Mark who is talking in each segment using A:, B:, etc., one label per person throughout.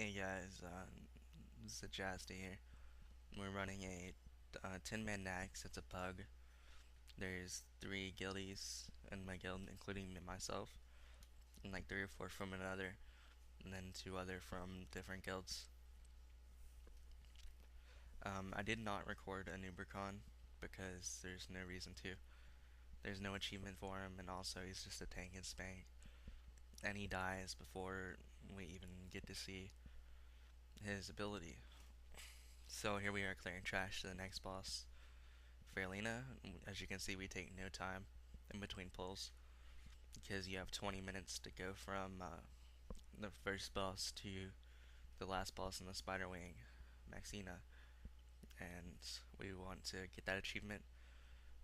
A: Hey guys, Zajasti here. We're running a 10-man Naxx. It's a PuG. There's 3 guildies in my guild, including myself, and like 3 or 4 from another, and then 2 other from different guilds. I did not record a Nubercon because there's no reason to. There's no achievement for him, and also he's just a tank and spank, and he dies before we even get to see his ability. So here we are clearing trash to the next boss. Fairlina, as you can see, we take no time in between pulls because you have 20 minutes to go from the first boss to the last boss in the spider wing, Maxina, and we want to get that achievement.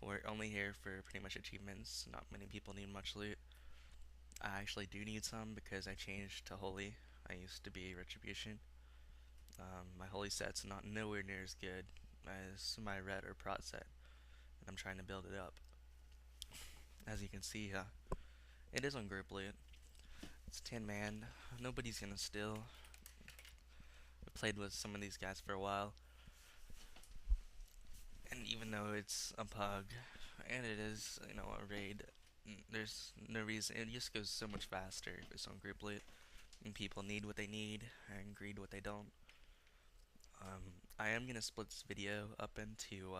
A: We're only here for pretty much achievements. Not many people need much loot. I actually do need some because I changed to holy. I used to be retribution. My holy set's not nowhere near as good as my red or prot set, and I'm trying to build it up. As you can see, it is on group loot. It's 10 man. Nobody's gonna steal. I played with some of these guys for a while, and even though it's a PuG and it is, a raid, there's no reason. It just goes so much faster if it's on group loot, and people need what they need and greed what they don't. I am gonna split this video up into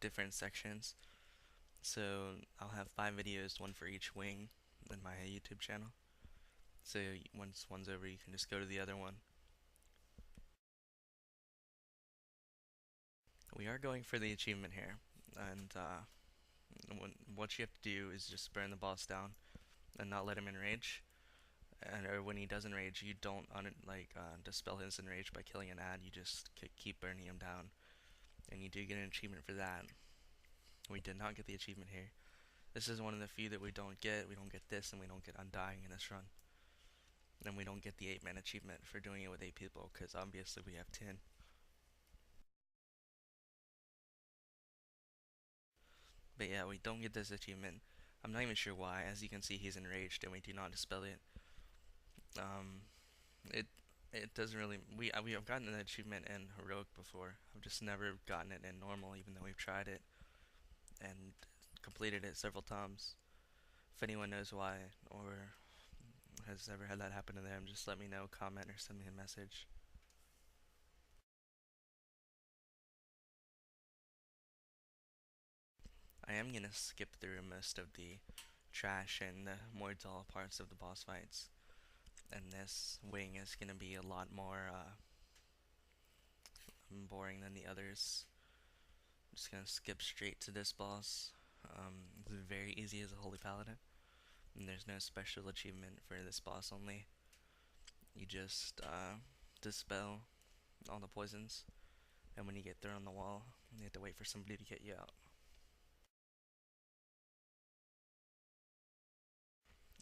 A: different sections, so I'll have 5 videos, one for each wing, in my YouTube channel. So once one's over, you can just go to the other one. We are going for the achievement here, and what you have to do is just burn the boss down and not let him enrage. And or when he does enrage, you don't dispel his enrage by killing an ad. You just keep burning him down, and you do get an achievement for that. We did not get the achievement here. This is one of the few that we don't get. We don't get this, and we don't get undying in this run. And we don't get the 8-man achievement for doing it with 8 people, because obviously we have 10. But yeah, we don't get this achievement. I'm not even sure why. As you can see, he's enraged, and we do not dispel it. Um, it it doesn't really. We have gotten an achievement in heroic before. I've just never gotten it in normal, even though we've tried it and completed it several times. If anyone knows why or has ever had that happen to them, just let me know, comment, or send me a message. I am gonna skip through most of the trash and the more dull parts of the boss fights, and this wing is gonna be a lot more boring than the others. I'm just gonna skip straight to this boss. It's very easy as a holy paladin, and there's no special achievement for this boss only. You just dispel all the poisons, and when you get thrown on the wall, you have to wait for somebody to get you out.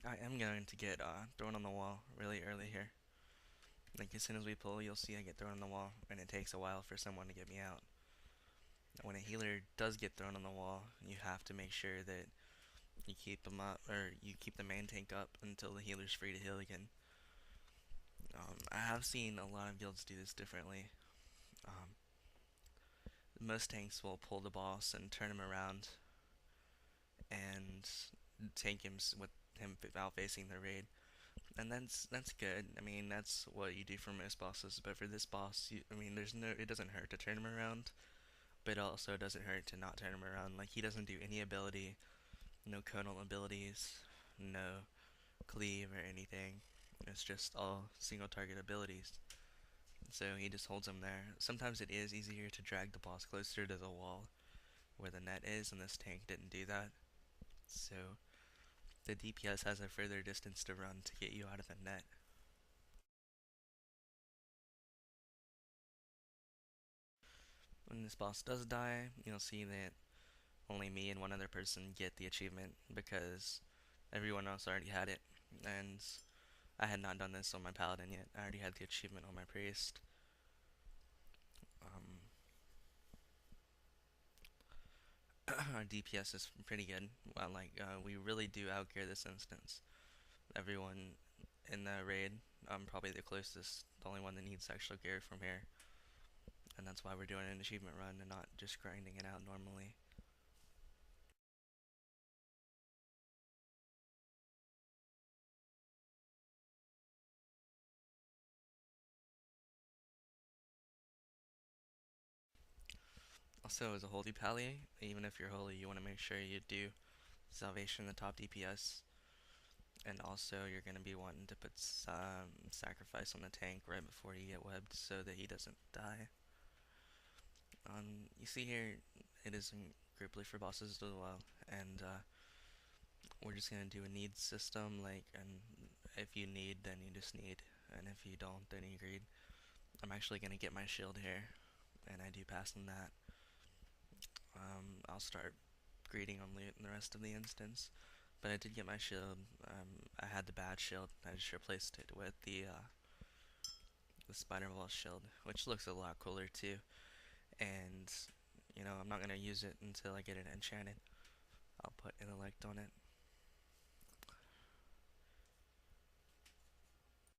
A: I am going to get thrown on the wall really early here. Like as soon as we pull, you'll see I get thrown on the wall, and it takes a while for someone to get me out. When a healer does get thrown on the wall, you have to make sure that you keep them up, or you keep the main tank up until the healer's free to heal again. I have seen a lot of guilds do this differently. Um, most tanks will pull the boss and turn him around and tank him with him out facing the raid, and that's good. I mean, that's what you do for most bosses. But for this boss, I mean, it doesn't hurt to turn him around, but it also doesn't hurt to not turn him around. Like he doesn't do any ability, no conal abilities, no cleave or anything. It's just all single target abilities. So he just holds him there. Sometimes it is easier to drag the boss closer to the wall where the net is, and this tank didn't do that. So the DPS has a further distance to run to get you out of the net. When this boss does die, you'll see that only me and one other person get the achievement because everyone else already had it. And I had not done this on my paladin yet. I already had the achievement on my priest. Our DPS is pretty good. Well, we really do outgear this instance. Everyone in the raid. I'm probably the closest, the only one that needs extra gear from here, and that's why we're doing an achievement run and not just grinding it out normally. Also, as a holy pally, even if you're holy, you want to make sure you do salvation in the top DPS, and also you're going to be wanting to put some sacrifice on the tank right before you get webbed so that he doesn't die. You see here, it is in group for bosses as well, and we're just gonna do a needs system, like, and if you need, then you just need, and if you don't, then you greed. I'm actually gonna get my shield here, and I do pass in that. I'll start greeting on loot in the rest of the instance, but I did get my shield. I had the bad shield. I just replaced it with the spider wall shield, which looks a lot cooler too. And I'm not gonna use it until I get it enchanted. I'll put intellect on it.